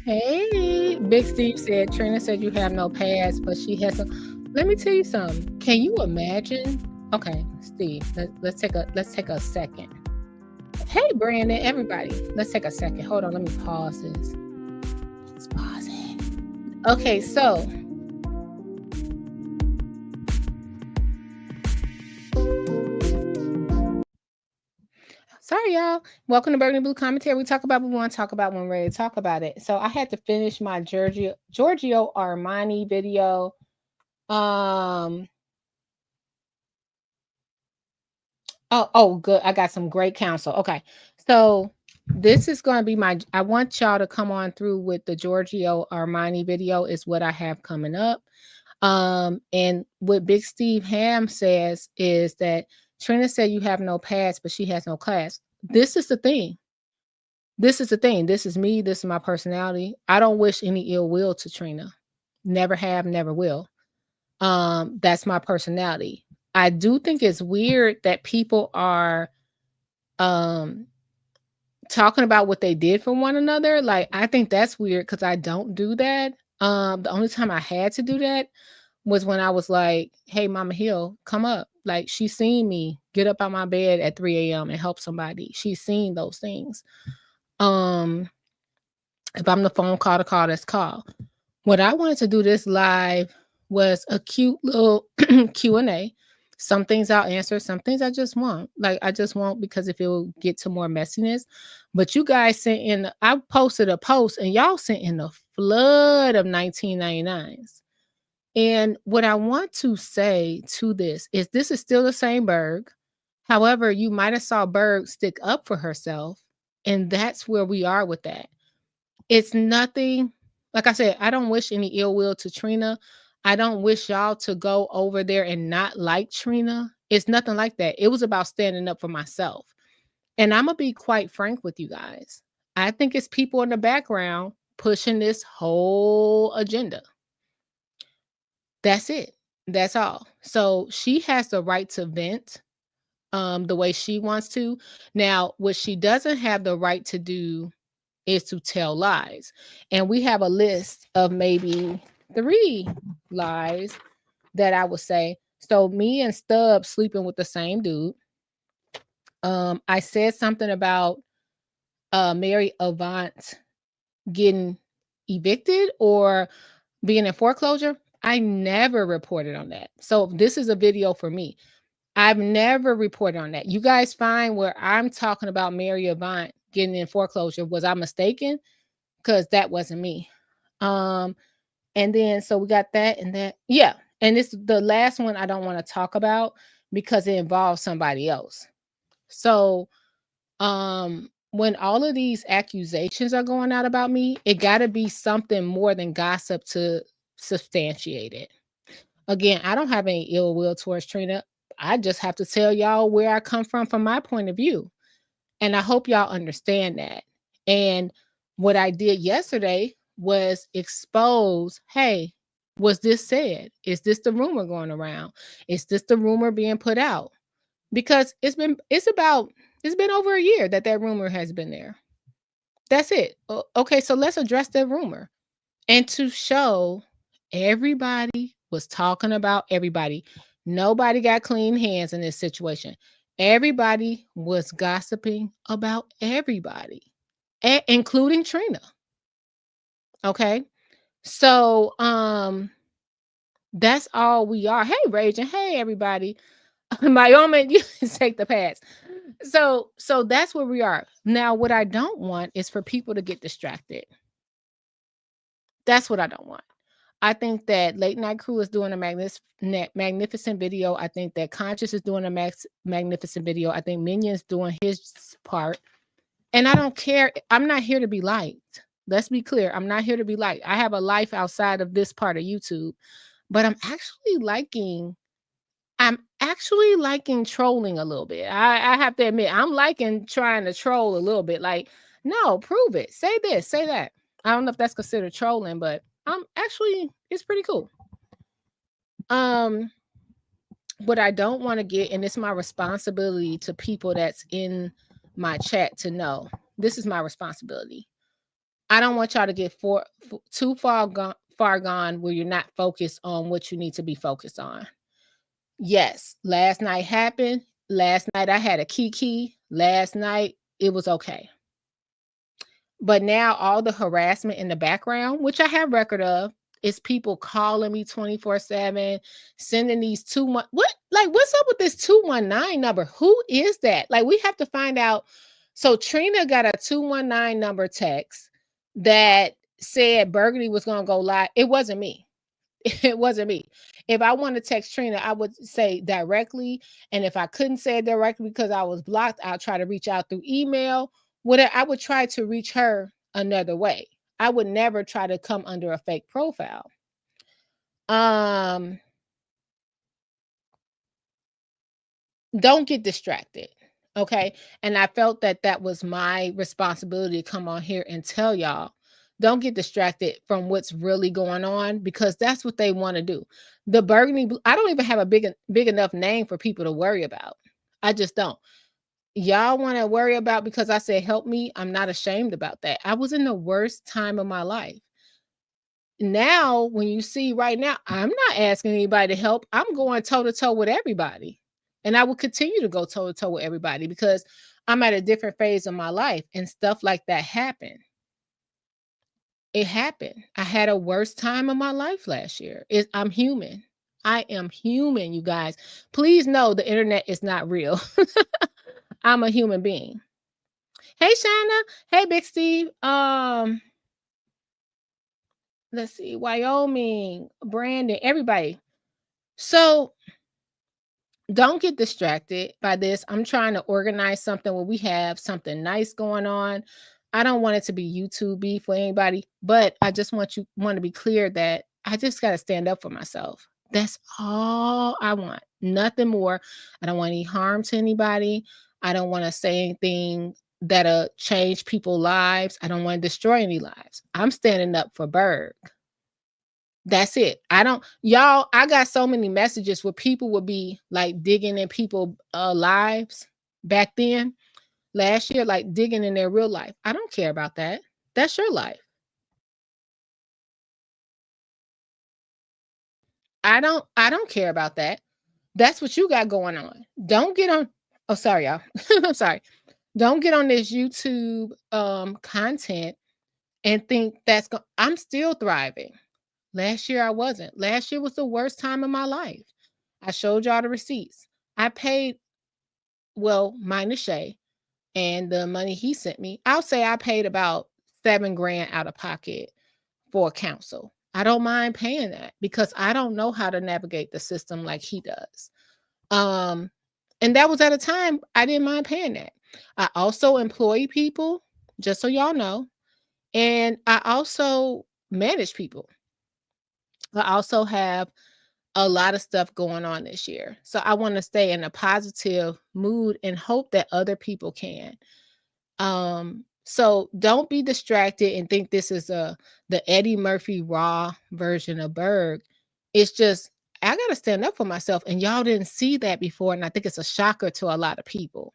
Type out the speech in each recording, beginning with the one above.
Hey, Big Steve said, Trina said you have no past, but she has some. Let me tell you something. Can you imagine? Okay, Steve, let's take a second. Hey, Brandon, everybody, let's take a second. Hold on, let me pause this. Let's pause it. Okay, so sorry, y'all. Welcome to Burgundy Blue Commentary. We talk about what we want to talk about when we're ready to talk about it. So I had to finish my Giorgio Armani video. Oh, good. I got some great counsel. Okay. So this is going to be I want y'all to come on through with the Giorgio Armani video is what I have coming up. And what Big Steve Ham says is that Trina said you have no past, but she has no class. This is the thing. This is the thing. This is me. This is my personality. I don't wish any ill will to Trina. Never have, never will. That's my personality. I do think it's weird that people are talking about what they did for one another. Like, I think that's weird because I don't do that. The only time I had to do that was when I was like, hey, Mama Hill, come up. Like, she's seen me get up out my bed at 3 a.m. and help somebody. She's seen those things. If I'm the phone call to call, that's call. What I wanted to do this live was a cute little Q&A. Some things I'll answer, some things I just won't. Like, I just won't because if it will get to more messiness. But you guys sent in, I posted a post and y'all sent in a flood of 1999s. And what I want to say to this is still the same Berg. However, you might have saw Berg stick up for herself. And that's where we are with that. It's nothing, like I said, I don't wish any ill will to Trina. I don't wish y'all to go over there and not like Trina. It's nothing like that. It was about standing up for myself. And I'm going to be quite frank with you guys. I think it's people in the background pushing this whole agenda. That's it. That's all. So she has the right to vent the way she wants to. Now, what she doesn't have the right to do is to tell lies. And we have a list of maybe 3 lies that I would say. So me and Stubbs sleeping with the same dude. I said something about Mary Avant getting evicted or being in foreclosure. I never reported on that. So this is a video for me. I've never reported on that. You guys find where I'm talking about Mary Avant getting in foreclosure. Was I mistaken? Because that wasn't me. And then so we got that and that. Yeah. And it's the last one I don't want to talk about because it involves somebody else. So when all of these accusations are going out about me, it got to be something more than gossip to substantiate it. Again, I don't have any ill will towards Trina. I just have to tell y'all where I come from my point of view. And I hope y'all understand that. And what I did yesterday was expose, hey, was this said? Is this the rumor going around? Is this the rumor being put out? Because it's been over a year that rumor has been there. That's it. Okay, so let's address that rumor. And to show everybody was talking about everybody. Nobody got clean hands in this situation. Everybody was gossiping about everybody, including Trina. Okay. So, that's all we are. Hey, Raging. Hey, everybody. My own man, you can take the pass. So that's where we are. Now, what I don't want is for people to get distracted. That's what I don't want. I think that Late Night Crew is doing a magnificent video. I think that Conscious is doing a magnificent video. I think Minion's doing his part. And I don't care. I'm not here to be liked. Let's be clear. I'm not here to be liked. I have a life outside of this part of YouTube. But I'm actually liking trolling a little bit. I have to admit, I'm liking trying to troll a little bit. Like, no, prove it. Say this, say that. I don't know if that's considered trolling, but it's pretty cool. What I don't want to get, and it's my responsibility to people that's in my chat to know, this is my responsibility. I don't want y'all to get too far gone where you're not focused on what you need to be focused on. Yes, last night happened. Last night I had a kiki. Last night it was okay. But now all the harassment in the background, which I have record of, is people calling me 24/7, sending these what's up with this 219 number? Who is that? Like, we have to find out. So Trina got a 219 number text that said Burgundy was gonna go live. It wasn't me. It wasn't me. If I want to text Trina, I would say directly. And if I couldn't say it directly because I was blocked, I'll try to reach out through email. Whatever, I would try to reach her another way. I would never try to come under a fake profile. Don't get distracted. Okay. And I felt that that was my responsibility to come on here and tell y'all, don't get distracted from what's really going on, because that's what they want to do. The Burgundy, I don't even have a big enough name for people to worry about. I just don't. Y'all want to worry about because I said help me. I'm not ashamed about that. I was in the worst time of my life. Now, when you see right now, I'm not asking anybody to help. I'm going toe to toe with everybody. And I will continue to go toe to toe with everybody because I'm at a different phase of my life and stuff like that happened. It happened. I had a worst time of my life last year. I'm human. I am human, you guys. Please know the internet is not real. I'm a human being. Hey, Shanna. Hey, Big Steve. Let's see. Wyoming, Brandon, everybody. So don't get distracted by this. I'm trying to organize something where we have something nice going on. I don't want it to be YouTube beef for anybody, but I just want to be clear that I just got to stand up for myself. That's all I want. Nothing more. I don't want any harm to anybody. I don't want to say anything that'll change people's lives. I don't want to destroy any lives. I'm standing up for Berg. That's it. I got so many messages where people would be like digging in people lives back then, last year, like digging in their real life. I don't care about that. That's your life. I don't care about that. That's what you got going on. Don't get on. Oh, sorry, y'all. I'm sorry. Don't get on this YouTube content and think I'm still thriving. Last year I wasn't. Last year was the worst time of my life. I showed y'all the receipts. I paid, well, minus Shay and the money he sent me. I'll say I paid about $7,000 out of pocket for counsel. I don't mind paying that because I don't know how to navigate the system like he does. And that was at a time I didn't mind paying that. I also employ people, just so y'all know, and I also manage people. I also have a lot of stuff going on this year. So I want to stay in a positive mood and hope that other people can. So don't be distracted and think this is the Eddie Murphy raw version of Berg. It's just I gotta stand up for myself. And y'all didn't see that before. And I think it's a shocker to a lot of people.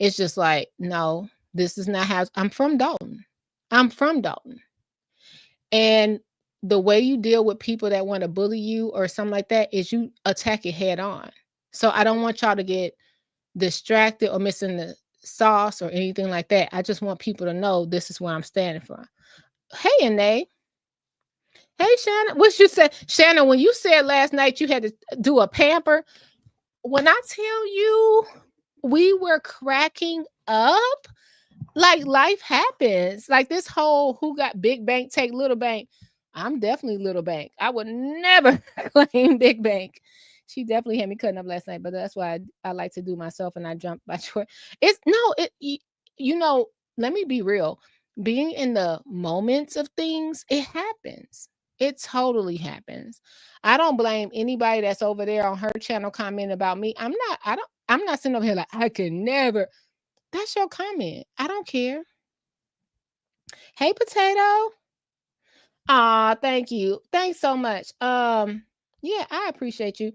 It's just like, no, this is not how I'm from Dolton. I'm from Dolton. And the way you deal with people that want to bully you or something like that is you attack it head on. So I don't want y'all to get distracted or missing the sauce or anything like that. I just want people to know this is where I'm standing for. Hey, Anae. Hey, Shannon. What you said? Shannon, when you said last night you had to do a pamper, when I tell you we were cracking up, like life happens. Like this whole who got big bank, take little bank. I'm definitely little bank. I would never claim big bank. She definitely had me cutting up last night, but that's why I like to do myself and I jump by choice. It's no, you know, let me be real. Being in the moments of things, it happens. It totally happens. I don't blame anybody that's over there on her channel commenting about me. I'm not sitting over here like I could never. That's your comment. I don't care. Hey, Potato. Aw, thank you. Thanks so much. Yeah, I appreciate you.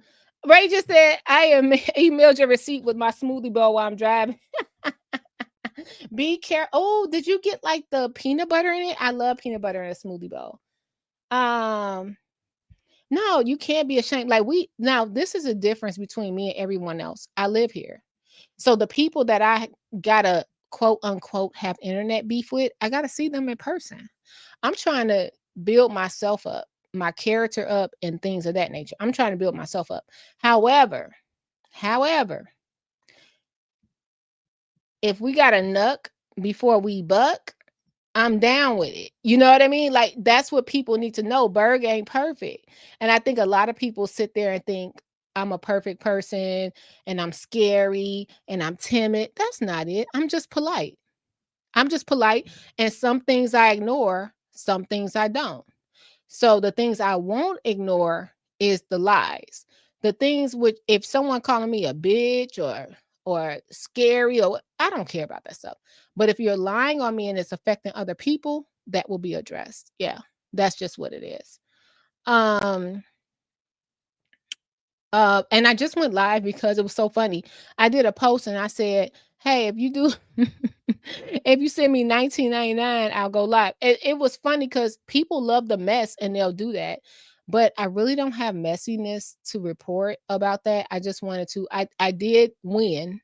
Ray just said I am emailed your receipt with my smoothie bowl while I'm driving. Be careful. Oh, did you get like the peanut butter in it? I love peanut butter in a smoothie bowl. No, you can't be ashamed. Like now, this is a difference between me and everyone else. I live here. So the people that I gotta quote unquote have internet beef with, I gotta see them in person. I'm trying to build myself up, my character up, and things of that nature. I'm trying to build myself up. However, if we got a nuck before we buck, I'm down with it. You know what I mean? Like, that's what people need to know. Berg ain't perfect. And I think a lot of people sit there and think I'm a perfect person and I'm scary and I'm timid. That's not it. I'm just polite. I'm just polite. And some things I ignore, some things I don't. So the things I won't ignore is the lies. The things which, if someone calling me a bitch or scary, or I don't care about that stuff. But if you're lying on me and it's affecting other people, that will be addressed. Yeah, that's just what it is. And I just went live because it was so funny. I did a post and I said, hey, if you do if you send me $19.99, I'll go live. It was funny because people love the mess and they'll do that. But I really don't have messiness to report about that. I just wanted to, I did win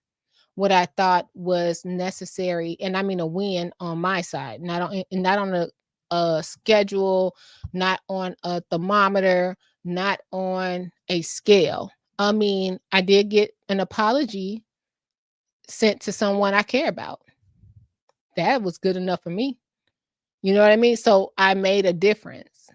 what I thought was necessary. And I mean a win on my side, not on a schedule, not on a thermometer, not on a scale. I mean, I did get an apology sent to someone I care about. That was good enough for me. You know what I mean? So I made a difference,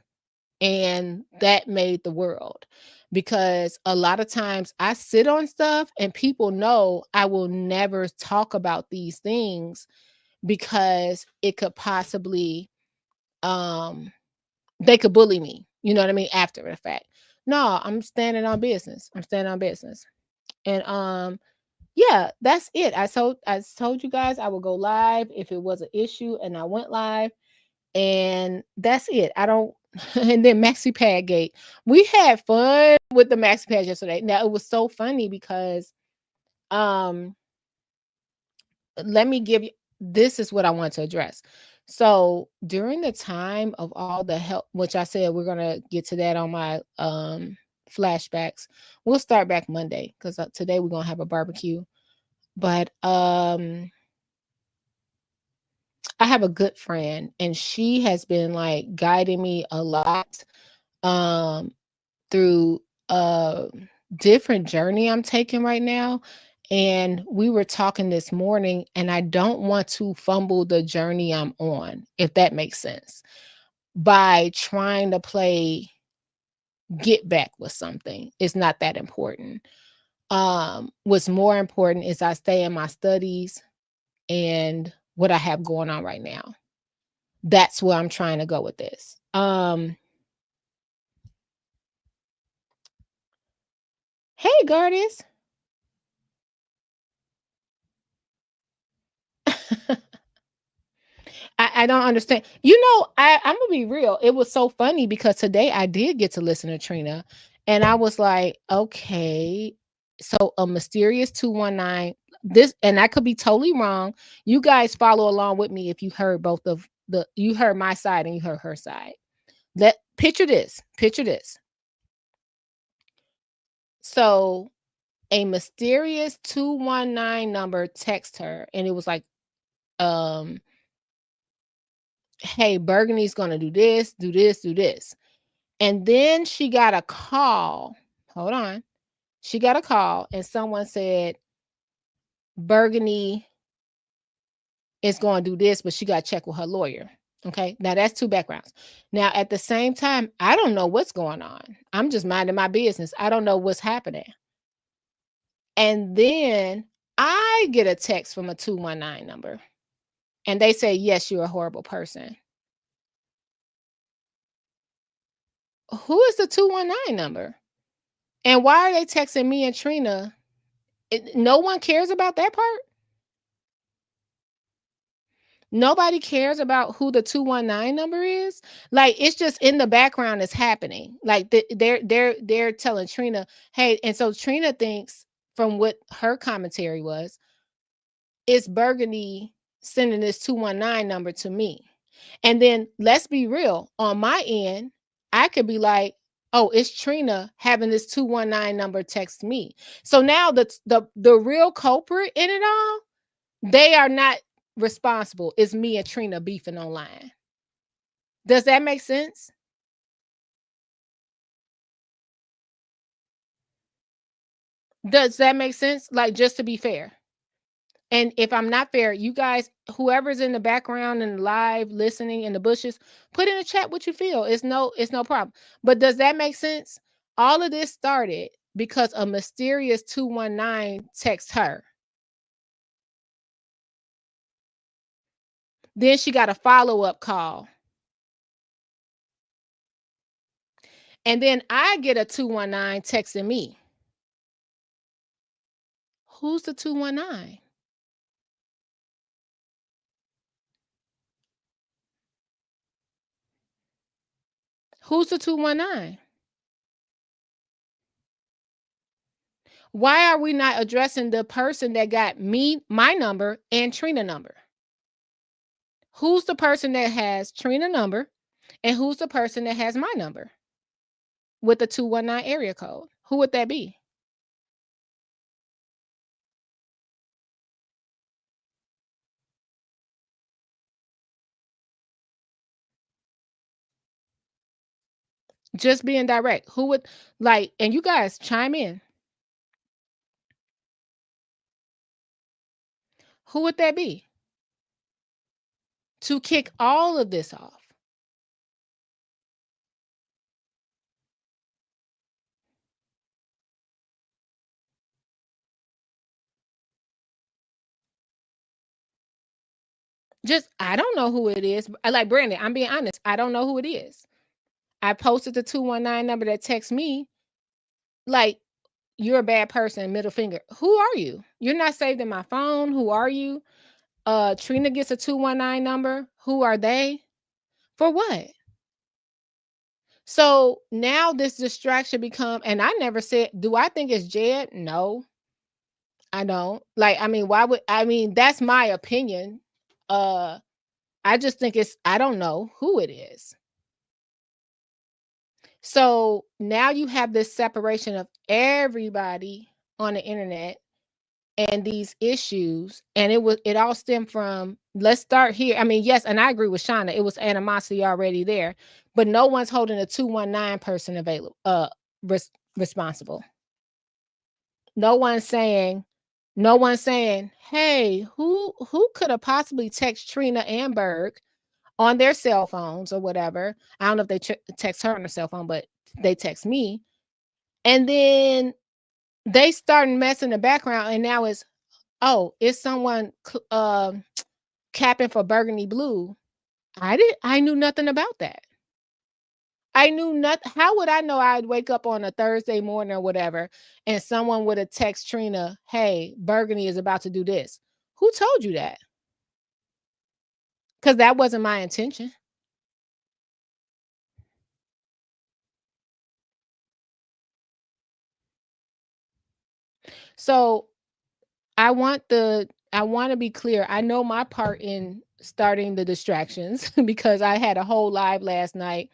and that made the world, because a lot of times I sit on stuff and people know I will never talk about these things because it could possibly they could bully me. You know what I mean? After the fact. No, I'm standing on business. I'm standing on business. And yeah, that's it. I told you guys I would go live if it was an issue, and I went live, and that's it. I don't and then Maxi Pad gate. We had fun with the Maxi Pad yesterday. Now it was so funny because um let me give you, this is what I want to address. So during the time of all the help, which I said we're gonna get to that on my flashbacks. We'll start back Monday because today we're gonna have a barbecue. But I have a good friend, and she has been like guiding me a lot um through a different journey I'm taking right now. And we were talking this morning, and I don't want to fumble the journey I'm on, if that makes sense, by trying to play get back with something. It's not that important. What's more important is I stay in my studies and what I have going on right now. That's where I'm trying to go with this. Hey, Gardis. I don't understand. You know, I'm gonna be real. It was so funny because today I did get to listen to Trina, and I was like, okay, so a mysterious 219. This, and I could be totally wrong. You guys follow along with me if you heard both of you heard my side and you heard her side. Picture this. Picture this. So a mysterious 219 number text her, and it was like, um, hey, Burgundy's gonna do this, do this, do this. And then she got a call. Hold on. She got a call, and someone said Burgundy is going to do this, but she got to check with her lawyer. Okay. Now that's two backgrounds. Now, at the same time, I don't know what's going on. I'm just minding my business. I don't know what's happening. And then I get a text from a 219 number, and they say, yes, you're a horrible person. Who is the 219 number? And why are they texting me and Trina? No one cares about that part. Nobody cares about who the 219 number is. Like, it's just in the background, it's happening. Like they're telling Trina, hey, and so Trina thinks, from what her commentary was, it's Burgundy sending this 219 number to me. And then let's be real, on my end, I could be like, oh, it's Trina having this 219 number text me. So now the real culprit in it all, they are not responsible. It's me and Trina beefing online. Does that make sense? Does that make sense? Like, just to be fair. And if I'm not fair, you guys, whoever's in the background and live listening in the bushes, put in the chat what you feel. It's no problem. But does that make sense? All of this started because a mysterious 219 texts her. Then she got a follow-up call. And then I get a 219 texting me. Who's the 219? Who's the 219? Why are we not addressing the person that got me, my number, and Trina number? Who's the person that has Trina number, and who's the person that has my number with the 219 area code? Who would that be? Just being direct. Who would, like, and you guys chime in. Who would that be? To kick all of this off. Just, I don't know who it is. Like Brandon, I'm being honest. I don't know who it is. I posted the 219 number that texts me. Like, you're a bad person, middle finger. Who are you? You're not saved in my phone. Who are you? Trina gets a 219 number. Who are they? For what? So now this distraction become, and I never said, do I think it's Jed? No, I don't. Like, I mean, why would, I mean, that's my opinion. I just think it's, I don't know who it is. So now you have this separation of everybody on the internet and these issues, and it all stemmed from, let's start here. I mean, yes, and I agree with Shauna, it was animosity already there, but no one's holding a 219 person available responsible. No one's saying, hey, who could have possibly text Trina and Berg on their cell phones or whatever. I don't know if they text her on her cell phone, but they text me. And then they start messing the background, and now it's, oh, it's someone capping for Burgundy Blue. I knew nothing about that. I knew nothing. How would I know? I'd wake up on a Thursday morning or whatever, and someone would have text Trina, hey, Burgundy is about to do this. Who told you that? Because that wasn't my intention. So I want to be clear. I know my part in starting the distractions because I had a whole live last night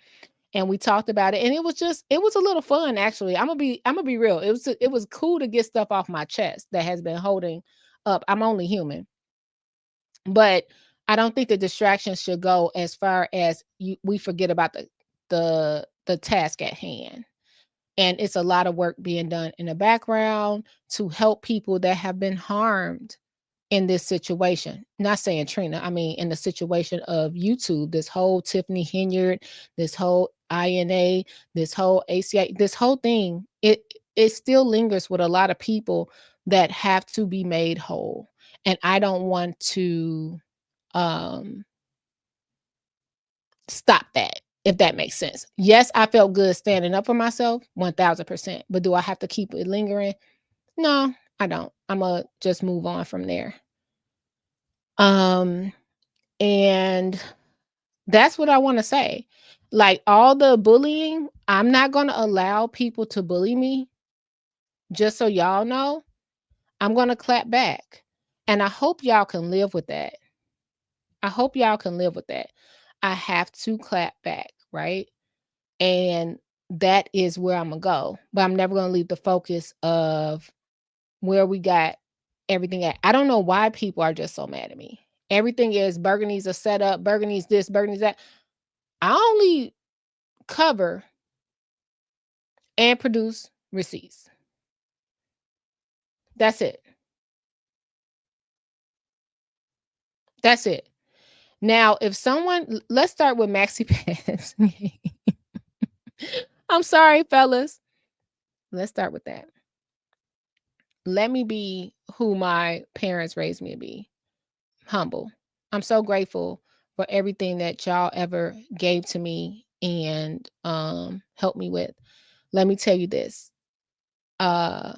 and we talked about it, and it was a little fun actually. I'm gonna be real. It was cool to get stuff off my chest that has been holding up. I'm only human. But I don't think the distractions should go as far as we forget about the task at hand. And it's a lot of work being done in the background to help people that have been harmed in this situation. Not saying Trina, I mean in the situation of YouTube, this whole Tiffany Henyard, this whole INA, this whole ACI, this whole thing, it still lingers with a lot of people that have to be made whole. And I don't want to stop that, if that makes sense. Yes, I felt good standing up for myself, 1000%. But do I have to keep it lingering? No, I don't. I'm gonna just move on from there. And that's what I want to say. Like, all the bullying, I'm not gonna allow people to bully me. Just so y'all know, I'm gonna clap back. And I hope y'all can live with that. I hope y'all can live with that. I have to clap back, right? And that is where I'm gonna go. But I'm never gonna leave the focus of where we got everything at. I don't know why people are just so mad at me. Everything is Burgundy's a setup, Burgundy's this, Burgundy's that. I only cover and produce receipts. That's it. That's it. Now, if someone, let's start with Maxi Pads. I'm sorry, fellas. Let's start with that. Let me be who my parents raised me to be, humble. I'm so grateful for everything that y'all ever gave to me and helped me with. Let me tell you this. Uh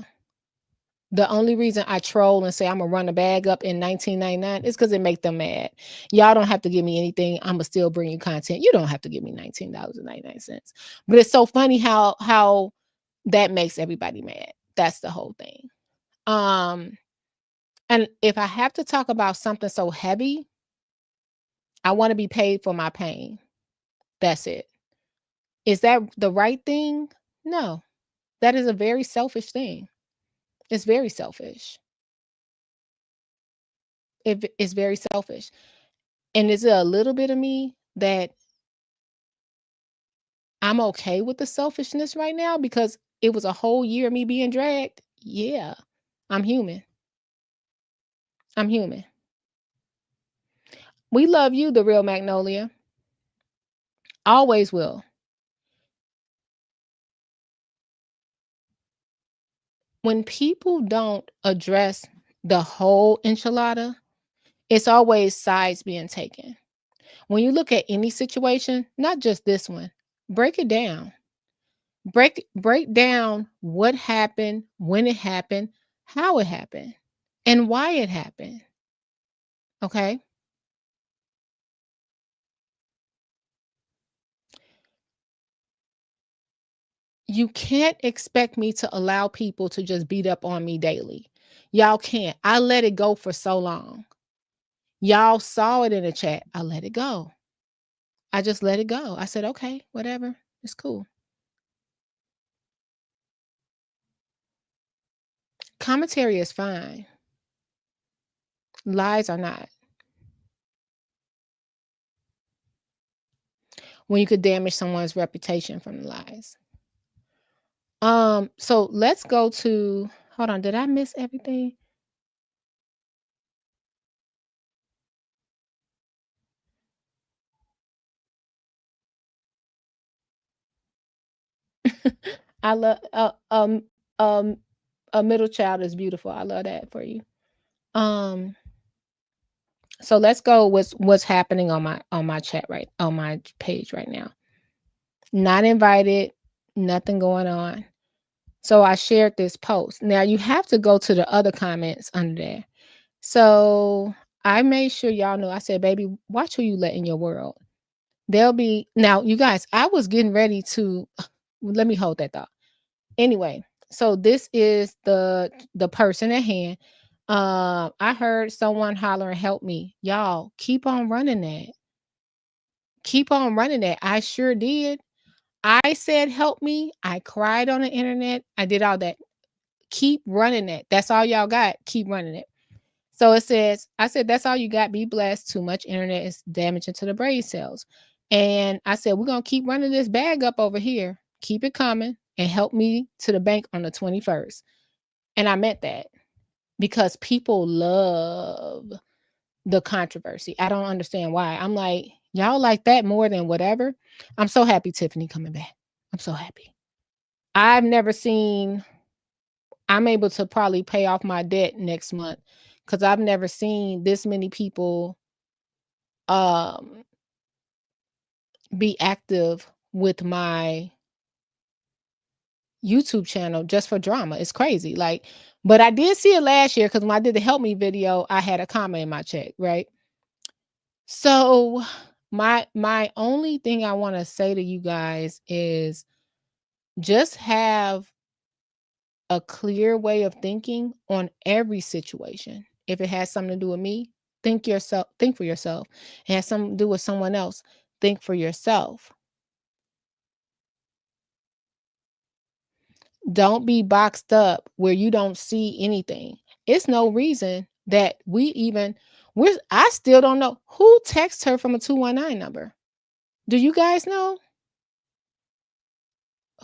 the only reason I troll and say I'm gonna run a bag up in 1999 is because it make them mad. Y'all don't have to give me anything. I'm gonna still bring you content. You don't have to give me $19.99. But it's so funny how that makes everybody mad. That's the whole thing. And if I have to talk about something so heavy, I want to be paid for my pain. That's it. Is that the right thing? No. That is a very selfish thing. It's very selfish. It's very selfish. And is it a little bit of me that I'm okay with the selfishness right now because it was a whole year of me being dragged? Yeah. I'm human. I'm human. We love you, the real Magnolia. Always will. When people don't address the whole enchilada, it's always sides being taken. When you look at any situation, not just this one, break it down. Break down what happened, when it happened, how it happened, and why it happened. Okay? You can't expect me to allow people to just beat up on me daily. Y'all can't. I let it go for so long. Y'all saw it in the chat. I let it go. I just let it go. I said, okay, whatever. It's cool. Commentary is fine. Lies are not. When you could damage someone's reputation from the lies. So let's go to, hold on, did I miss everything? I love um a middle child is beautiful. I love that for you. Um so let's go with what's happening on my chat right on my page right now. Not invited, nothing going on. So I shared this post. Now you have to go to the other comments under there. So I made sure y'all know. I said, baby, watch who you let in your world. They'll be now, you guys, I was getting ready to let me hold that thought. Anyway, so this is the person at hand. I heard someone hollering, help me. Y'all keep on running that. Keep on running that. I sure did. I said, help me. I cried on the internet. I did all that. Keep running it. That's all y'all got. Keep running it. So it says, I said, that's all you got. Be blessed. Too much internet is damaging to the brain cells. And I said, we're going to keep running this bag up over here. Keep it coming and help me to the bank on the 21st. And I meant that because people love the controversy. I don't understand why. I'm like, y'all like that more than whatever. I'm so happy Tiffany coming back. I'm so happy. I've never seen, I'm able to probably pay off my debt next month because I've never seen this many people um be active with my YouTube channel just for drama. It's crazy. Like, but I did see it last year because when I did the help me video, I had a comment in my check, right? So my only thing I want to say to you guys is just have a clear way of thinking on every situation. If it has something to do with me, Think for yourself. It has something to do with someone else. Think for yourself. Don't be boxed up where you don't see anything. It's no reason that I still don't know who texts her from a 219 number. Do you guys know?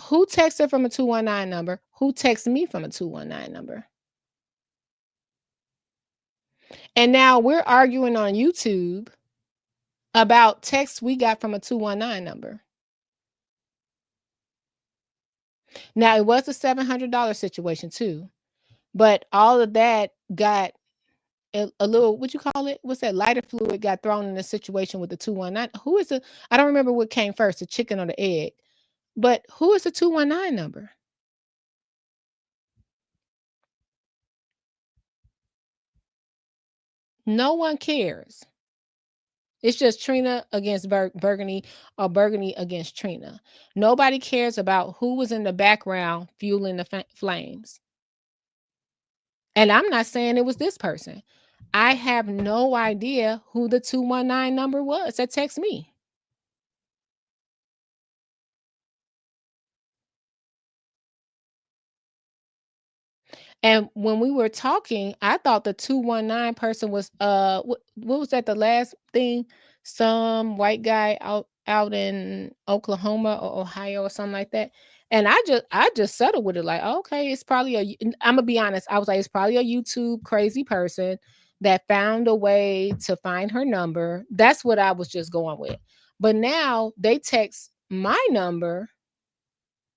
Who texts her from a 219 number? Who texts me from a 219 number? And now we're arguing on YouTube about texts we got from a 219 number. Now, it was a $700 situation too, but all of that got a little, what you call it? What's that? Lighter fluid got thrown in the situation with the 219. Who is the, I don't remember what came first, the chicken or the egg, but who is the 219 number? No one cares. It's just Trina against Burgundy or Burgundy against Trina. Nobody cares about who was in the background fueling the flames. And I'm not saying it was this person. I have no idea who the 219 number was that text me. And when we were talking, I thought the 219 person was what was that, the last thing? Some white guy out in Oklahoma or Ohio or something like that. And I just settled with it, like, okay, it's probably I'm gonna be honest. I was like, it's probably a YouTube crazy person that found a way to find her number. That's what I was just going with. But now they text my number,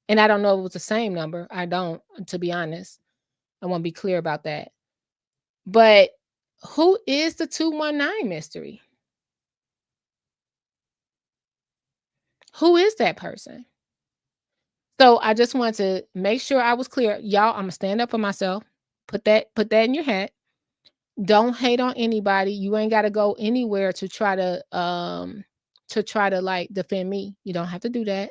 and I don't know if it was the same number. I don't, to be honest. I want to be clear about that. But who is the 219 mystery? Who is that person? So I just want to make sure I was clear. Y'all, I'm gonna stand up for myself. Put that in your head. Don't hate on anybody. You ain't got to go anywhere to try to like defend me. You don't have to do that.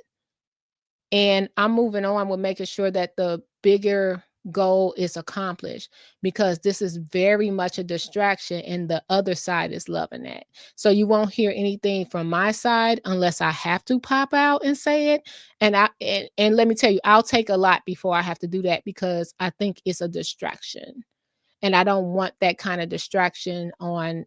And I'm moving on with making sure that the bigger goal is accomplished, because this is very much a distraction and the other side is loving that. So you won't hear anything from my side unless I have to pop out and say it. And let me tell you, I'll take a lot before I have to do that, because I think it's a distraction. And I don't want that kind of distraction on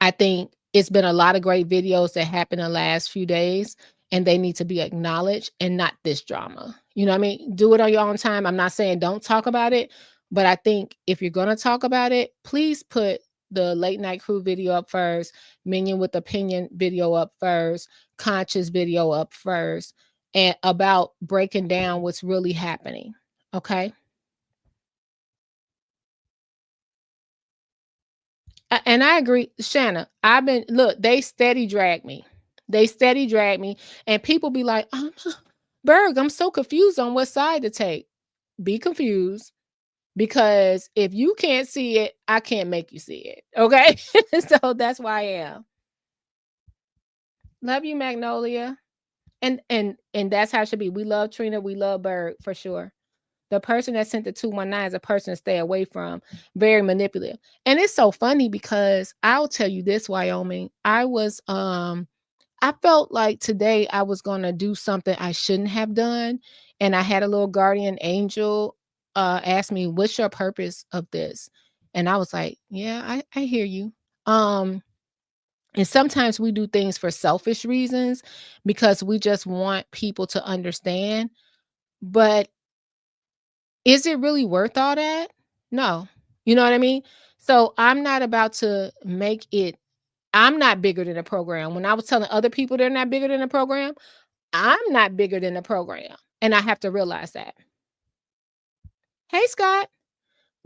I think it's been a lot of great videos that happened in the last few days, and they need to be acknowledged and not this drama. You know what I mean? Do it on your own time. I'm not saying don't talk about it, but I think if you're going to talk about it, please put the late night crew video up first, Minion with Opinion video up first, Conscious video up first, and about breaking down what's really happening. Okay? And I agree, Shanna. They steady drag me. They steady drag me. And people be like, Berg, I'm so confused on what side to take. Be confused, because if you can't see it, I can't make you see it. Okay. So that's why I am. Love you, Magnolia. And that's how it should be. We love Trina. We love Berg for sure. The person that sent the 219 is a person to stay away from. Very manipulative. And it's so funny because I'll tell you this, Wyoming. I felt like today I was gonna do something I shouldn't have done. And I had a little guardian angel ask me, what's your purpose of this? And I was like, yeah, I hear you. And sometimes we do things for selfish reasons because we just want people to understand. But is it really worth all that? No. You know what I mean? So I'm not about to make it, I'm not bigger than the program. When I was telling other people they're not bigger than the program, I'm not bigger than the program. And I have to realize that. Hey, Scott.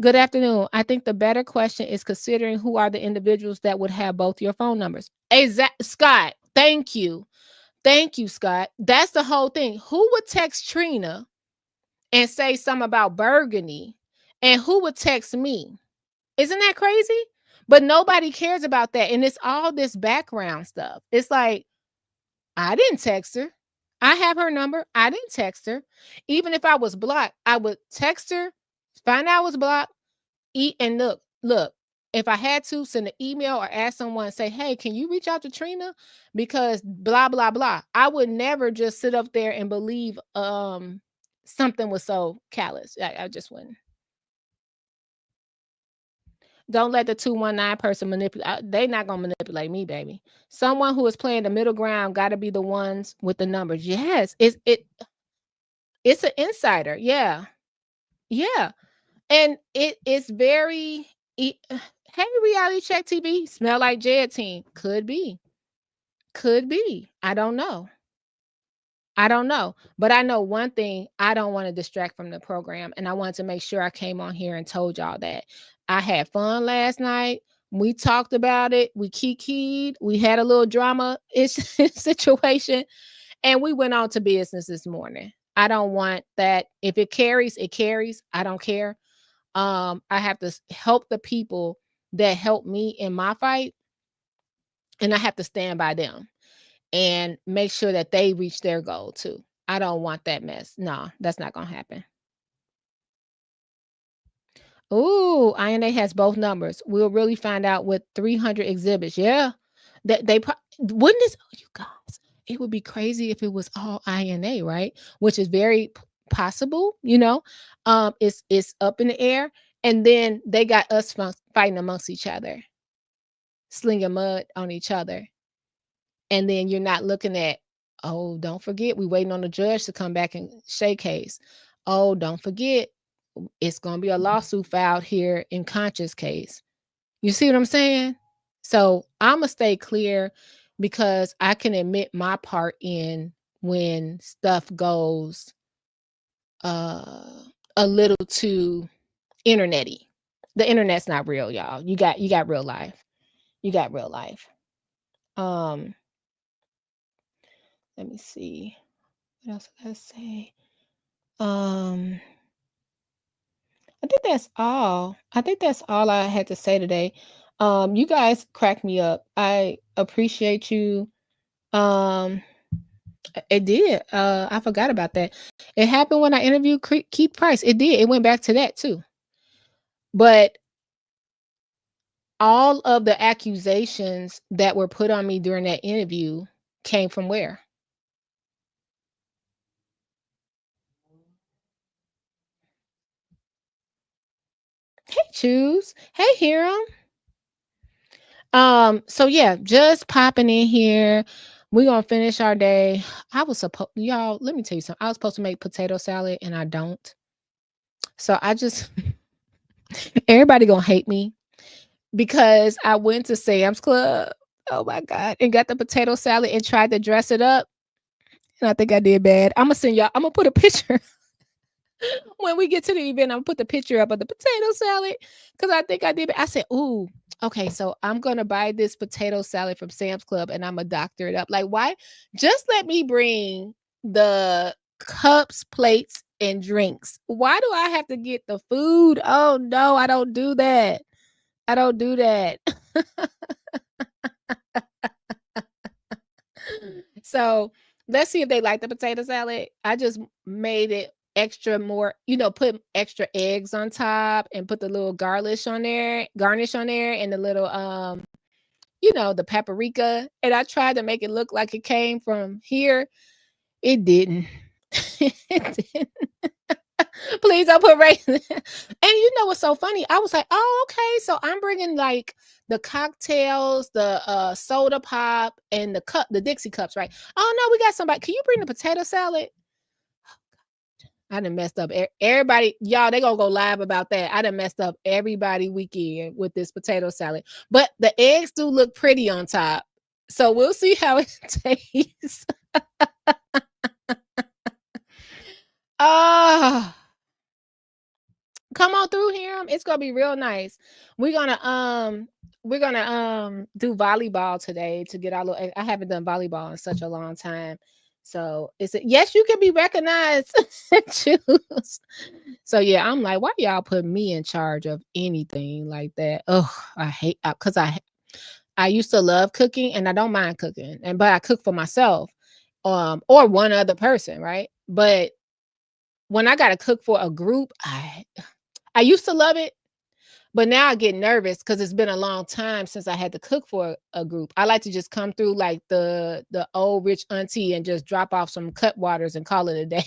Good afternoon. I think the better question is considering who are the individuals that would have both your phone numbers. Scott, thank you. Thank you, Scott. That's the whole thing. Who would text Trina and say something about Burgundy, and who would text me? Isn't that crazy? But nobody cares about that. And it's all this background stuff. It's like, I didn't text her. I have her number. I didn't text her. Even if I was blocked, I would text her, find out I was blocked, eat and look. If I had to send an email or ask someone, say, hey, can you reach out to Trina? Because blah, blah, blah. I would never just sit up there and believe something was so callous. I just wouldn't. Don't let the 219 person manipulate. They not gonna manipulate me, baby. Someone who is playing the middle ground got to be the ones with the numbers. Yes, it's an insider. Yeah, yeah, and it's very. Hey, reality check TV, smell like Jed team. Could be, could be. I don't know. I don't know, but I know one thing. I don't want to distract from the program, and I wanted to make sure I came on here and told y'all that I had fun last night. We talked about it. We kikied. We had a little drama situation, and we went on to business this morning. I don't want that. If it carries, it carries. I don't care. I have to help the people that help me in my fight, and I have to stand by them and make sure that they reach their goal too. I don't want that mess. No, that's not gonna happen. Ooh, INA has both numbers. We'll really find out with 300 exhibits. Yeah, that wouldn't this. Oh, you guys, it would be crazy if it was all INA, right? Which is very possible. It's up in the air, and then they got us fighting amongst each other, slinging mud on each other. And then you're not looking at, oh, don't forget, we waiting on the judge to come back and shake case. Oh, don't forget, it's going to be a lawsuit filed here in Conscious case. You see what I'm saying? So I'm going to stay clear because I can admit my part in when stuff goes a little too internety. The internet's not real, y'all. You got real life. You got real life. Let me see. What else I gotta say? I think that's all. I think that's all I had to say today. You guys cracked me up. I appreciate you. It did. I forgot about that. It happened when I interviewed Keith Price. It did. It went back to that too. But all of the accusations that were put on me during that interview came from where? Hey, Choose. Hey, Hiram. So yeah, just popping in here. We're gonna finish our day. I was supposed, y'all, let me tell you something. I was supposed to make potato salad and I don't. So I just everybody gonna hate me because I went to Sam's Club. Oh my God, and got the potato salad and tried to dress it up. And I think I did bad. I'm gonna send y'all, I'm gonna put a picture when we get to the event. I'm gonna put the picture up of the potato salad because I think I did. I said, "Ooh, okay, so I'm gonna buy this potato salad from Sam's Club and I'm gonna doctor it up." Like, why? Just let me bring the cups, plates, and drinks. Why do I have to get the food? Oh no, I don't do that. I don't do that. So let's see if they like the potato salad. I just made it extra more, put extra eggs on top and put the little garnish on there, and the little the paprika. And I tried to make it look like it came from here. It didn't. It didn't. Please don't put raisins. And you know what's so funny? I was like, oh, okay. So I'm bringing like the cocktails, the soda pop, and the Dixie cups, right? Oh no, we got somebody. Can you bring the potato salad? I done messed up everybody. Y'all, they gonna go live about that. I done messed up everybody weekend with this potato salad. But the eggs do look pretty on top. So we'll see how it tastes. Ah. Come on through here. It's gonna be real nice. We're gonna do volleyball today to get our little. I haven't done volleyball in such a long time. So yes, you can be recognized. Choose. So yeah, I'm like, why y'all put me in charge of anything like that? Oh, I hate because I used to love cooking and I don't mind cooking, but I cook for myself, or one other person, right? But when I gotta cook for a group, I used to love it, But now I get nervous because it's been a long time since I had to cook for a group. I like to just come through like the old rich auntie and just drop off some cut waters and call it a day.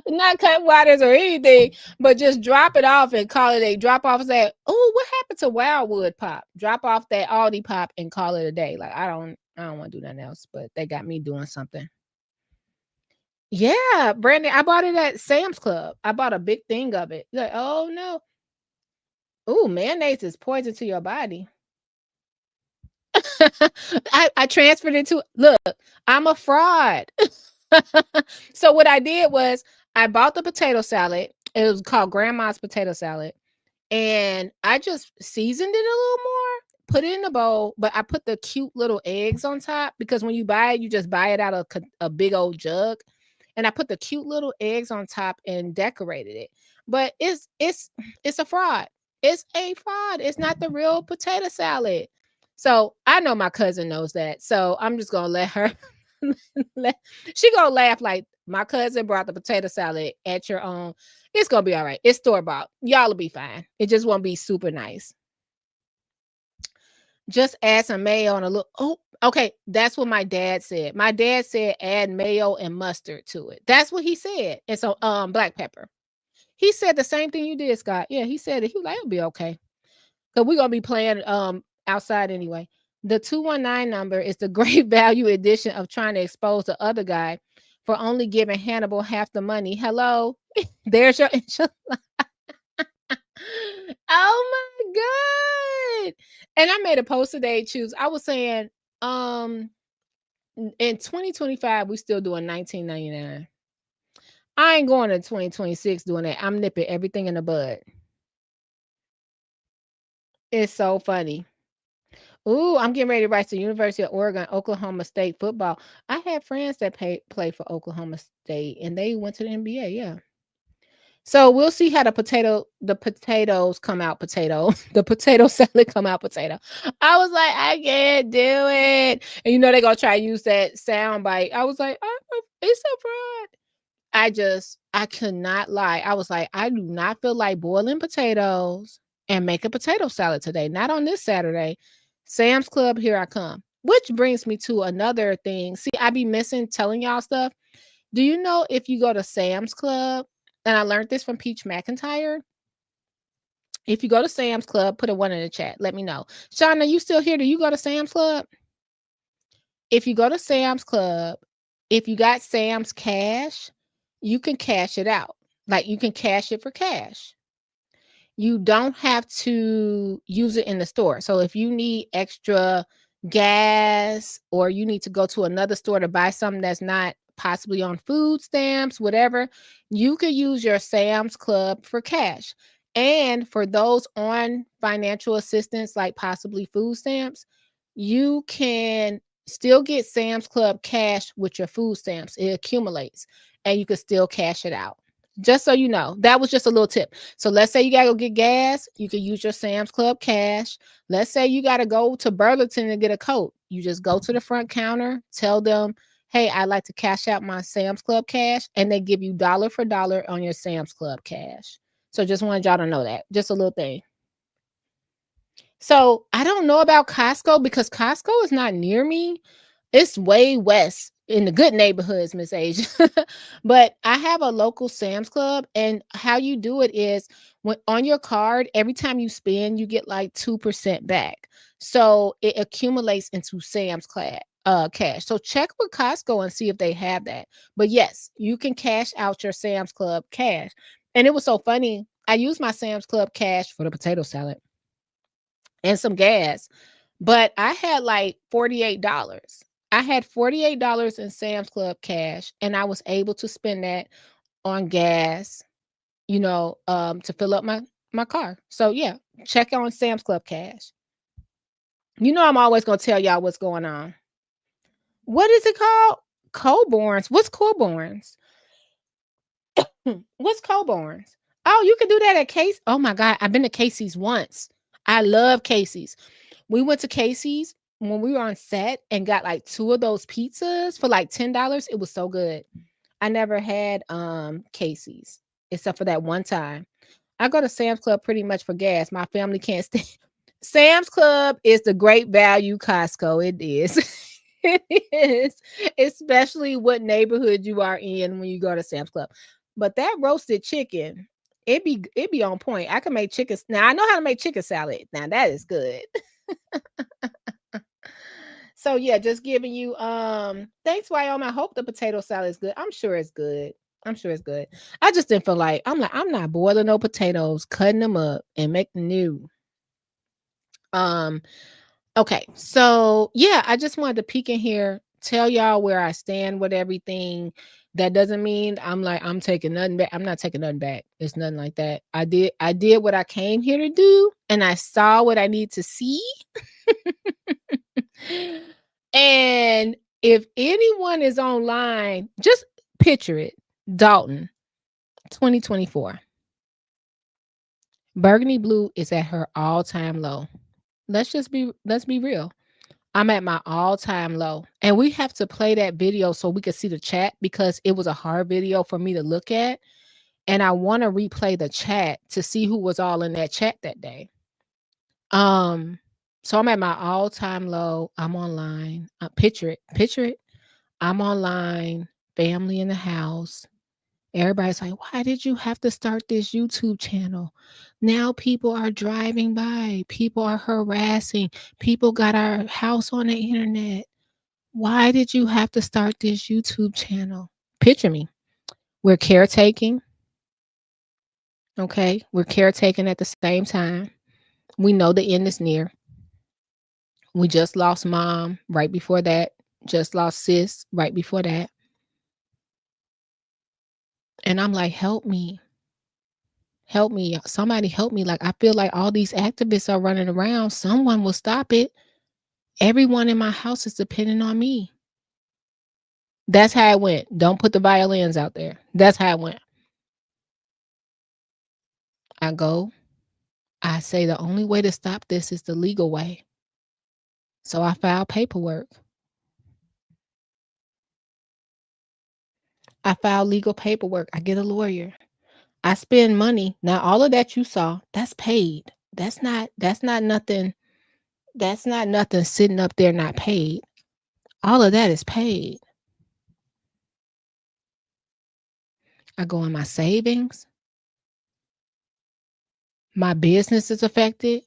Not cut waters or anything, but just drop it off and call it a drop off. Say, oh, what happened to Wildwood Pop? Drop off that Aldi Pop and call it a day. Like I don't want to do nothing else, but they got me doing something. Yeah, Brandon, I bought it at Sam's Club. I bought a big thing of it. Like, oh no. Oh, mayonnaise is poison to your body. I transferred it to look, I'm a fraud. So what I did was I bought the potato salad. It was called Grandma's potato salad. And I just seasoned it a little more, put it in a bowl, but I put the cute little eggs on top because when you buy it, you just buy it out of a big old jug. And I put the cute little eggs on top and decorated it. But it's a fraud. It's a fraud. It's not the real potato salad. So I know my cousin knows that. So I'm just gonna let her she gonna laugh like my cousin brought the potato salad at your own. It's gonna be all right. It's store-bought. Y'all will be fine. It just won't be super nice. Just add some mayo and a little. Oh, okay. That's what my dad said. My dad said add mayo and mustard to it. That's what he said. And so black pepper. He said the same thing you did, Scott. Yeah, he said it. He was like, it'll be okay. Because we're gonna be playing outside anyway. The 219 number is the great value edition of trying to expose the other guy for only giving Hannibal half the money. Hello. There's your oh my god. And I made a post today, choose. I was saying, in 2025, we still doing $19.99. I ain't going to 2026 doing that. I'm nipping everything in the bud. It's so funny. Ooh, I'm getting ready to write to University of Oregon, Oklahoma State football. I had friends that play for Oklahoma State, and they went to the NBA. Yeah. So we'll see how the potatoes come out potato, the potato salad come out potato. I was like, I can't do it. And you know, they're going to try to use that sound bite. I was like, it's a fraud. I could not lie. I was like, I do not feel like boiling potatoes and make a potato salad today. Not on this Saturday. Sam's Club, here I come. Which brings me to another thing. See, I be missing telling y'all stuff. Do you know if you go to Sam's Club, and I learned this from Peach McIntyre. If you go to Sam's Club, put a 1 in the chat. Let me know. Sean, are you still here? Do you go to Sam's Club? If you go to Sam's Club, if you got Sam's cash, you can cash it out. Like you can cash it for cash. You don't have to use it in the store. So if you need extra gas or you need to go to another store to buy something that's not possibly on food stamps, whatever, you could use your Sam's Club for cash. And for those on financial assistance, like possibly food stamps, you can still get Sam's Club cash with your food stamps. It accumulates and you can still cash it out. Just so you know, that was just a little tip. So let's say you got to go get gas. You can use your Sam's Club cash. Let's say you got to go to Burlington to get a coat. You just go to the front counter, tell them, hey, I'd like to cash out my Sam's Club cash. And they give you dollar for dollar on your Sam's Club cash. So just wanted y'all to know that. Just a little thing. So I don't know about Costco because Costco is not near me. It's way west in the good neighborhoods, Miss Asia. But I have a local Sam's Club, and how you do it is when on your card, every time you spend, you get like 2% back. So it accumulates into Sam's cash. So check with Costco and see if they have that. But yes, you can cash out your Sam's Club cash. And it was so funny. I used my Sam's Club cash for the potato salad and some gas, but I had like $48. I had $48 in Sam's Club cash, and I was able to spend that on gas, to fill up my car. So yeah, check on Sam's Club cash. You know, I'm always going to tell y'all what's going on. What is it called? Coborns. What's Coborns? What's Coborns? Oh, you can do that at Casey's. Oh my God. I've been to Casey's once. I love Casey's. We went to Casey's when we were on set and got like 2 of those pizzas for like $10. It was so good. I never had Casey's except for that one time. I go to Sam's Club pretty much for gas. My family can't stand. Sam's Club is the great value Costco. It is. It is. Especially what neighborhood you are in when you go to Sam's Club. But that roasted chicken, it be on point. I can make chicken. Now I know how to make chicken salad. Now that is good. So yeah, just giving you thanks, Wyoming. I hope the potato salad is good. I'm sure it's good. I'm sure it's good. I just didn't feel like I'm not boiling no potatoes, cutting them up and making new. Um, okay. So yeah, I just wanted to peek in here, tell y'all where I stand with everything. That doesn't mean I'm taking nothing back. I'm not taking nothing back. It's nothing like that. I did what I came here to do, and I saw what I need to see. And if anyone is online, just picture it. Dolton, 2024. Burgundy Blue is at her all-time low. Let's be real. I'm at my all-time low. And we have to play that video so we could see the chat because it was a hard video for me to look at. And I want to replay the chat to see who was all in that chat that day. So I'm at my all-time low. I'm online. Picture it. Picture it. I'm online, family in the house. Everybody's like, why did you have to start this YouTube channel? Now people are driving by. People are harassing. People got our house on the internet. Why did you have to start this YouTube channel? Picture me. We're caretaking. Okay. We're caretaking at the same time. We know the end is near. We just lost mom right before that. Just lost sis right before that. And I'm like, help me. Help me. Somebody help me. Like, I feel like all these activists are running around. Someone will stop it. Everyone in my house is depending on me. That's how it went. Don't put the violins out there. That's how it went. I go. I say the only way to stop this is the legal way. So I file paperwork. I file legal paperwork. I get a lawyer. I spend money. Now all of that you saw, that's paid. That's not nothing. That's not nothing sitting up there not paid. All of that is paid. I go in my savings. My business is affected.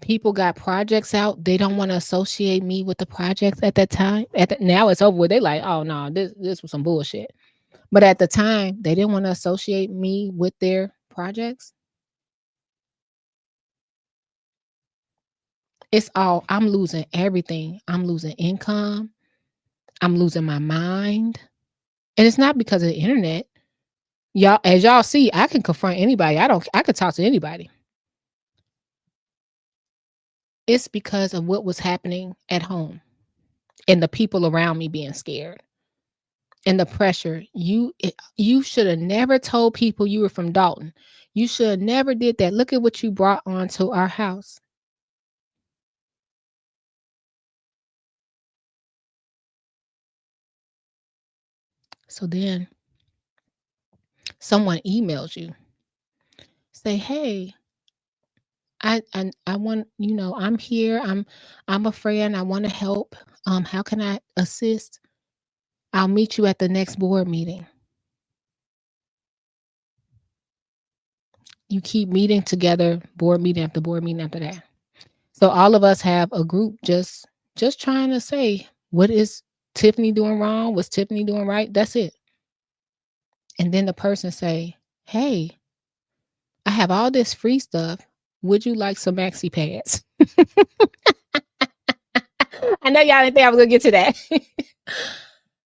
People got projects out. They don't want to associate me with the projects at that time. Now it's over with. They like, oh no, this was some bullshit. But at the time, they didn't want to associate me with their projects. I'm losing everything. I'm losing income. I'm losing my mind. And it's not because of the internet. Y'all, as y'all see, I can confront anybody. I could talk to anybody. It's because of what was happening at home and the people around me being scared and the pressure. You should have never told people you were from Dolton. You should have never did that. Look at what you brought onto our house. So then someone emails you, say, hey, I want, I'm here. I'm a friend. I want to help. How can I assist? I'll meet you at the next board meeting. You keep meeting together, board meeting after board meeting after that. So all of us have a group just trying to say, what is Tiffany doing wrong? What's Tiffany doing right? That's it. And then the person say, hey, I have all this free stuff. Would you like some Maxi Pads? I know y'all didn't think I was going to get to that.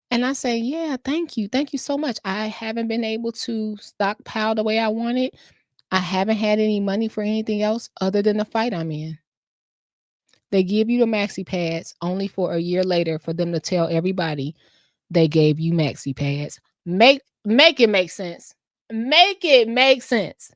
And I say, yeah, thank you. Thank you so much. I haven't been able to stockpile the way I wanted. I haven't had any money for anything else other than the fight I'm in. They give you the Maxi Pads only for a year later for them to tell everybody they gave you Maxi Pads. Make it make sense. Make it make sense.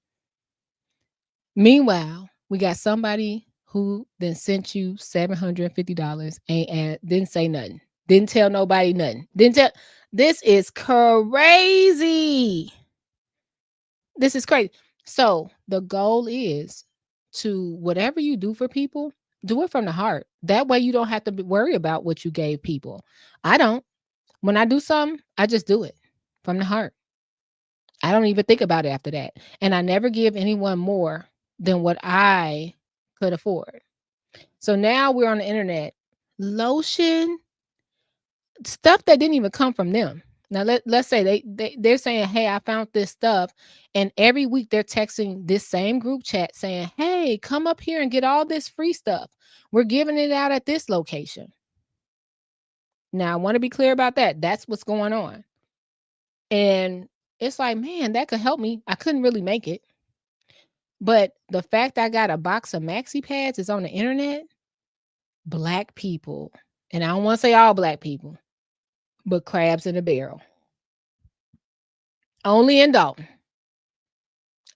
Meanwhile, we got somebody who then sent you $750 and didn't say nothing. Didn't tell nobody nothing. This is crazy. This is crazy. So the goal is to whatever you do for people, do it from the heart. That way you don't have to worry about what you gave people. I don't. When I do something, I just do it from the heart. I don't even think about it after that. And I never give anyone more than what I could afford. So now we're on the internet. Lotion, stuff that didn't even come from them. Now let's say they're saying, hey, I found this stuff. And every week they're texting this same group chat saying, hey, come up here and get all this free stuff. We're giving it out at this location. Now I want to be clear about that. That's what's going on. And it's like, man, that could help me. I couldn't really make it. But the fact I got a box of Maxi Pads is on the internet. Black people, and I don't want to say all black people, but crabs in a barrel. Only in Dolton.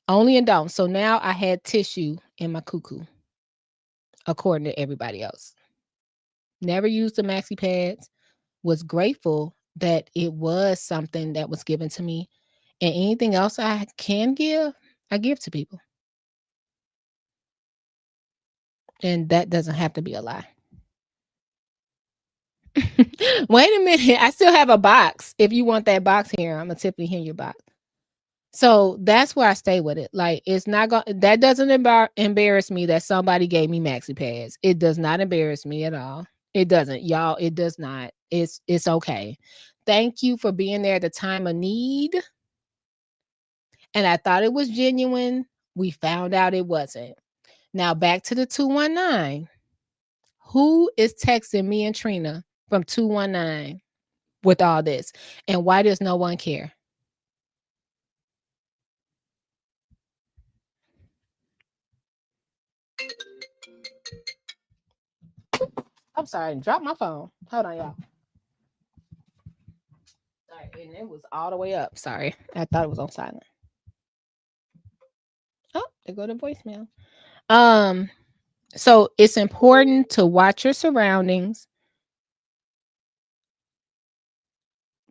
Only in Dolton. So now I had tissue in my cuckoo, according to everybody else. Never used the Maxi Pads. Was grateful that it was something that was given to me. And anything else I can give, I give to people. And that doesn't have to be a lie. Wait a minute. I still have a box. If you want that box here, I'm a Tiffany Henry box. So that's where I stay with it. Like, it's not going that doesn't embarrass me that somebody gave me Maxi Pads. It does not embarrass me at all. It doesn't, y'all. It does not. It's okay. Thank you for being there at the time of need. And I thought it was genuine. We found out it wasn't. Now back to the 219. Who is texting me and Trina from 219 with all this? And why does no one care? I'm sorry, drop my phone. Hold on, y'all. Sorry, and it was all the way up. Sorry, I thought it was on silent. Oh, there go to voicemail. So it's important to watch your surroundings.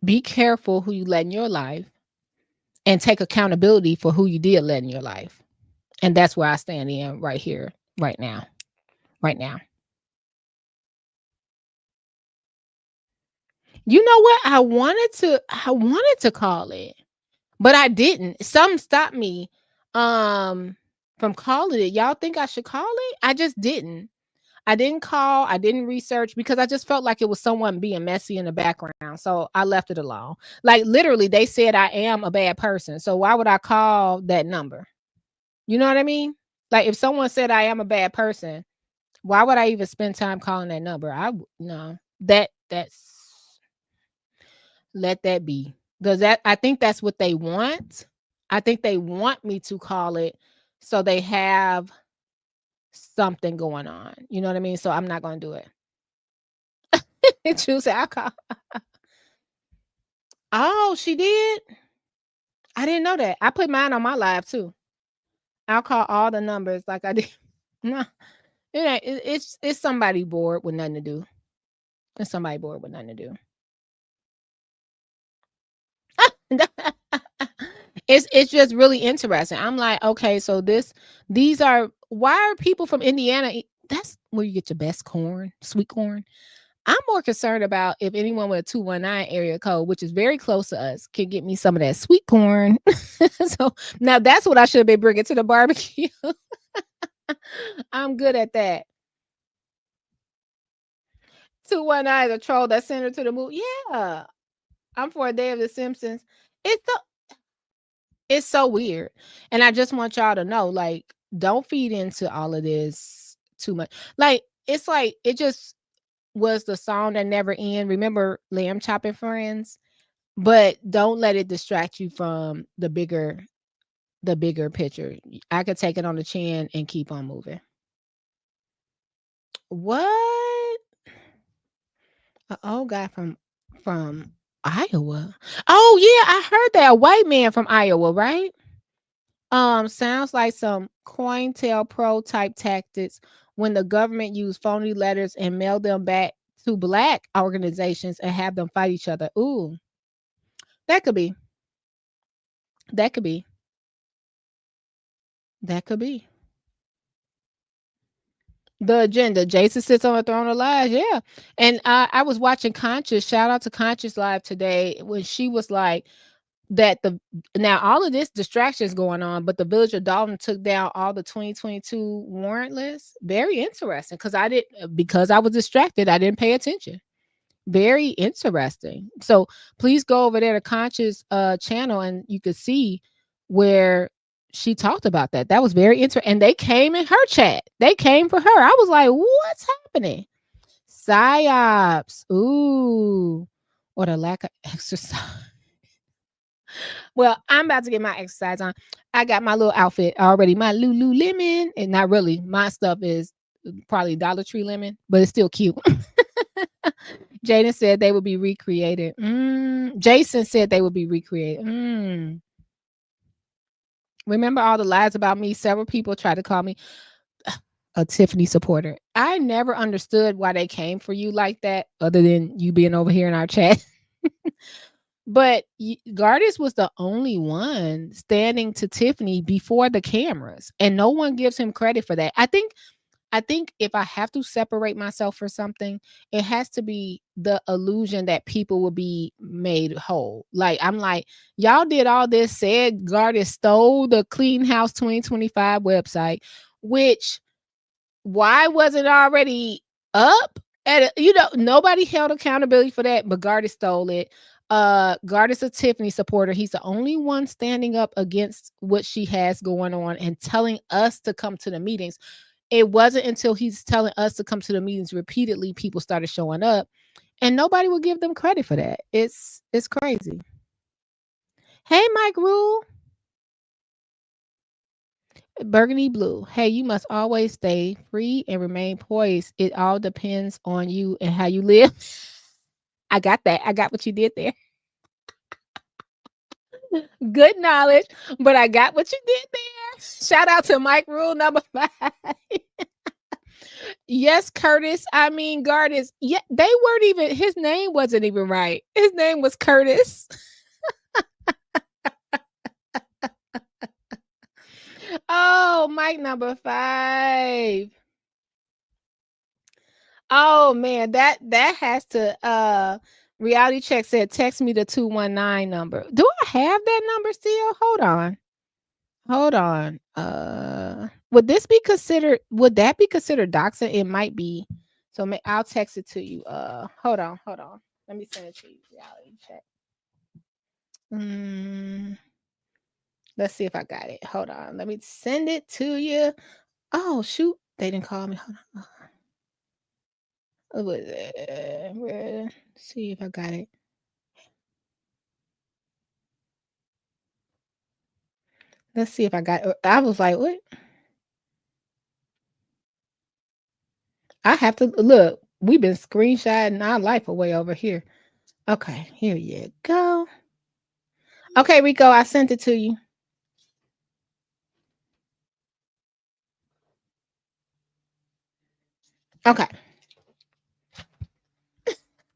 Be careful who you let in your life, and take accountability for who you did let in your life. And that's where I stand in right here, right now, right now. You know what? I wanted to call it, but I didn't. Something stopped me from calling it. Y'all think I should call it? I just didn't. I didn't call. I didn't research because I just felt like it was someone being messy in the background. So I left it alone. Like, literally, they said I am a bad person. So why would I call that number? You know what I mean? Like, if someone said I am a bad person, why would I even spend time calling that number? No. That's let that be. Does that I think that's what they want. I think they want me to call it so they have something going on. You know what I mean? So I'm not going to do it. Choose alcohol. Oh, she did? I didn't know that. I put mine on my live too. I'll call all the numbers like I did. No, it's somebody bored with nothing to do. It's somebody bored with nothing to do. It's just really interesting. I'm like, okay, so these are why are people from Indiana? That's where you get your best corn, sweet corn. I'm more concerned about if anyone with a 219 area code, which is very close to us, can get me some of that sweet corn. So now that's what I should have been bringing to the barbecue. I'm good at that. 219 is a troll that sent her to the movie. Yeah. I'm for a day of the Simpsons. It's so weird. And I just want y'all to know, like, don't feed into all of this too much. Like, it's like it just was the song that never end. Remember Lamb Chopping Friends? But don't let it distract you from the bigger picture. I could take it on the chin and keep on moving. What? An old guy from Iowa. Oh yeah, I heard that. A white man from Iowa, right? Sounds like some COINTELPRO type tactics when the government used phony letters and mailed them back to black organizations and have them fight each other. Ooh, that could be. That could be. That could be the agenda. Jason sits on a throne of lies. Yeah. And I was watching Conscious. Shout out to Conscious Live today when she was like, that now all of this distractions going on, but the village of Dolton took down all the 2022 warrantless. Very interesting because I was distracted. I didn't pay attention. Very interesting. So please go over there to Conscious channel and you could see where she talked about that. That was very interesting. And they came in her chat. They came for her. I was like, what's happening? Psyops. Ooh. Or the lack of exercise. Well, I'm about to get my exercise on. I got my little outfit already. My Lululemon, and not really. My stuff is probably Dollar Tree lemon, but it's still cute. Jaden said they would be recreated. Jason said they would be recreated. Remember all the lies about me? Several people tried to call me a Tiffany supporter. I never understood why they came for you like that, other than you being over here in our chat. But Gardis was the only one standing to Tiffany before the cameras, and no one gives him credit for that. I think if I have to separate myself for something, it has to be the illusion that people will be made whole. Like, I'm like, y'all did all this, said Gardis stole the Clean House 2025 website, which why wasn't already up? Nobody held accountability for that, but Gardis stole it. Gardis a Tiffany supporter. He's the only one standing up against what she has going on and telling us to come to the meetings. It wasn't until he's telling us to come to the meetings repeatedly, people started showing up, and nobody will give them credit for that. It's crazy. Hey, Mike Rule. Burgundy Blue. Hey, you must always stay free and remain poised. It all depends on you and how you live. I got that. I got what you did there. Good knowledge, but I got what you did there. Shout out to Mike Rule number 5. Yes, Curtis. I mean, Gardis. Yeah, they weren't even, his name wasn't even right. His name was Curtis. Oh, Mike number 5. Oh man, that has to reality check said text me the 219 number. Do I have that number still? Hold on. Would that be considered doxing? It might be. So I'll text it to you. Hold on. Let me send it to you. Reality check. Let's see if I got it. Hold on. Let me send it to you. Oh shoot. They didn't call me. Hold on. Let's see if I got it. Let's see if I got it. I was like, what? I have to look. We've been screenshotting our life away over here. Okay, here you go. Okay, Rico, I sent it to you. Okay.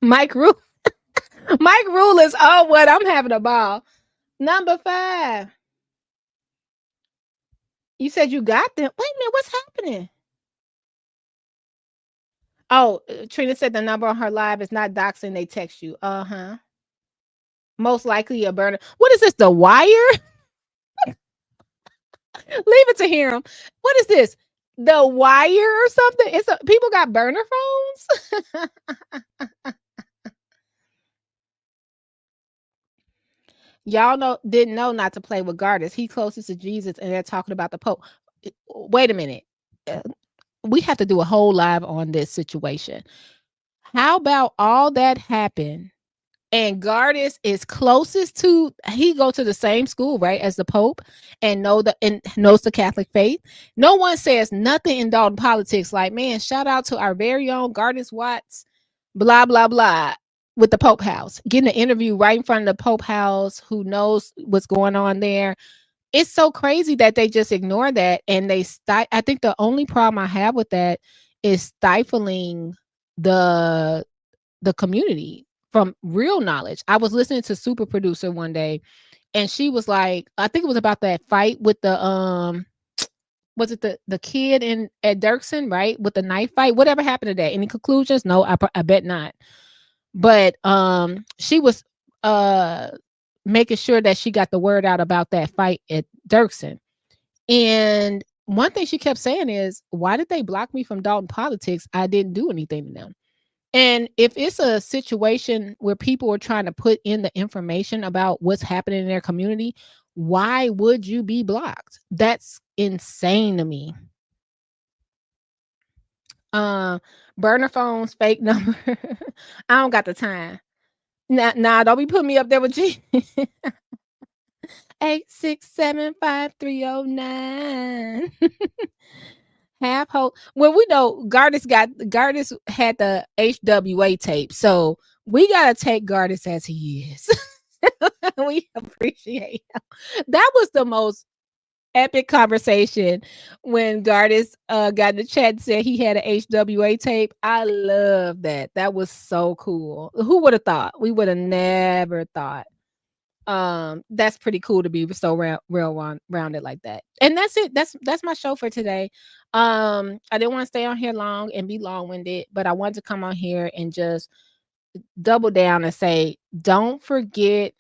Mike Rule. Mike Rule is, oh, what? I'm having a ball. Number 5. You said you got them. Wait a minute, what's happening? Oh, Trina said the number on her live is not doxing. They text you. Most likely a burner. What is this? The Wire? Leave it to him. What is this? The Wire or something? People got burner phones. Y'all didn't know not to play with Gardis. He closest to Jesus, and they're talking about the Pope. Wait a minute. We have to do a whole live on this situation. How about all that happened, and Gardis is closest to, he go to the same school, right, as the Pope, and knows the Catholic faith. No one says nothing in Dolton politics. Like, man, shout out to our very own Gardis Watts, blah blah blah, with the Pope House, getting an interview right in front of the Pope House, who knows what's going on there. It's so crazy that they just ignore that, and I think the only problem I have with that is stifling the community from real knowledge. I was listening to Super Producer one day, and she was like, I think it was about that fight with the was it the kid at Dirksen, right? With the knife fight. Whatever happened to that? Any conclusions? No, I bet not. But she was making sure that she got the word out about that fight at Dirksen. And one thing she kept saying is, why did they block me from Dolton politics? I didn't do anything to them. And if it's a situation where people are trying to put in the information about what's happening in their community, why would you be blocked? That's insane to me. Burner phones, fake number. I don't got the time. Nah, don't be putting me up there with G. 8675309. Half hope. Well, we know Gardis had the HWA tape, so we gotta take Gardis as he is. We appreciate him. That was the most epic conversation when Gardis got in the chat and said he had an HWA tape. I love that. That was so cool. Who would have thought? We would have never thought. That's pretty cool to be so rounded like that. And that's it. That's my show for today. I didn't want to stay on here long and be long-winded, but I wanted to come on here and just double down and say, don't forget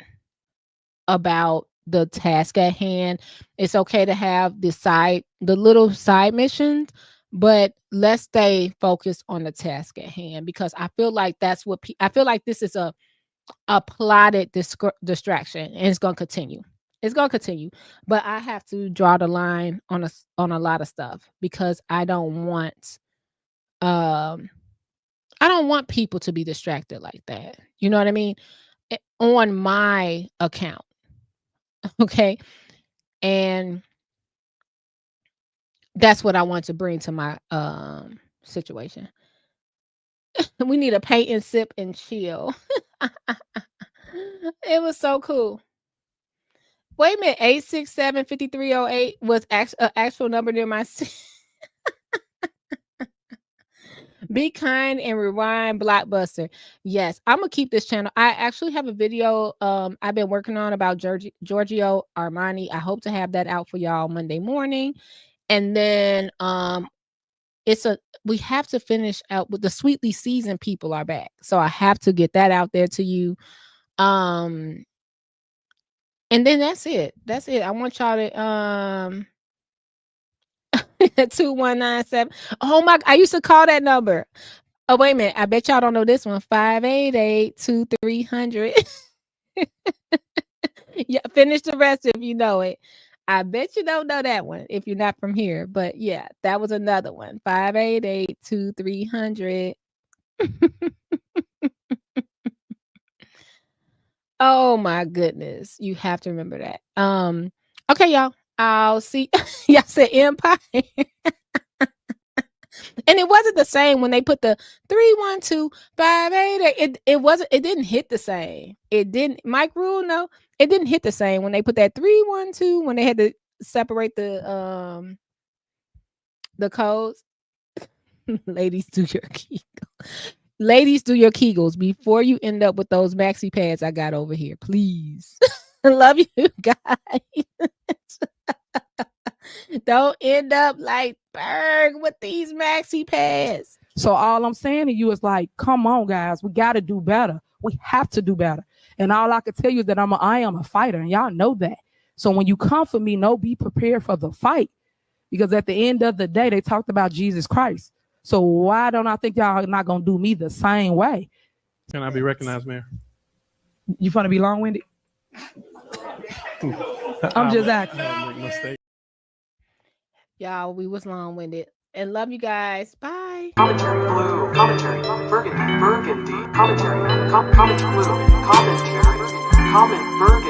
about the task at hand. It's okay to have the little side missions, but let's stay focused on the task at hand, because I feel like that's what I feel like this is a plotted distraction, and it's going to continue. It's going to continue, but I have to draw the line on a lot of stuff, because I don't want people to be distracted like that. You know what I mean? On my account. Okay. And that's what I want to bring to my situation. We need a paint and sip and chill. It was so cool. Wait a minute, 867-5308 was an actual number near my Be kind and rewind Blockbuster. Yes, I'm gonna keep this channel. I actually have a video I've been working on about Giorgio Armani. I hope to have that out for y'all Monday morning. And then we have to finish out with the Sweetly Seasoned people are back. So I have to get that out there to you. And then that's it. That's it. I want y'all to 2197. Oh my, I used to call that number. Oh, wait a minute. I bet y'all don't know this one. 588-2300. Yeah, finish the rest if you know it. I bet you don't know that one if you're not from here. But yeah, that was another one. 588-2300. Oh my goodness. You have to remember that. Okay, y'all. I'll see. Y'all said Empire. And it wasn't the same when they put the 312-588. It didn't hit the same. It didn't. Mike Rule, no, it didn't hit the same when they put that 312, when they had to separate the codes. Ladies, do your Kegels. Ladies, do your Kegels before you end up with those maxi pads I got over here, please. Love you guys. Don't end up like Berg with these maxi pads. So all I'm saying to you is like, come on, guys, we got to do better. We have to do better. And all I can tell you is that I am a fighter, and y'all know that. So when you come for me, be prepared for the fight, because at the end of the day, they talked about Jesus Christ. So why don't I think y'all are not gonna do me the same way? Can I be recognized, Mayor? You want to be long-winded? I'm just acting. Y'all, we was long-winded. And love you guys. Bye. Commentary Blue Commentary Burgundy Commentary Comment Blue Commentary Comment Burgundy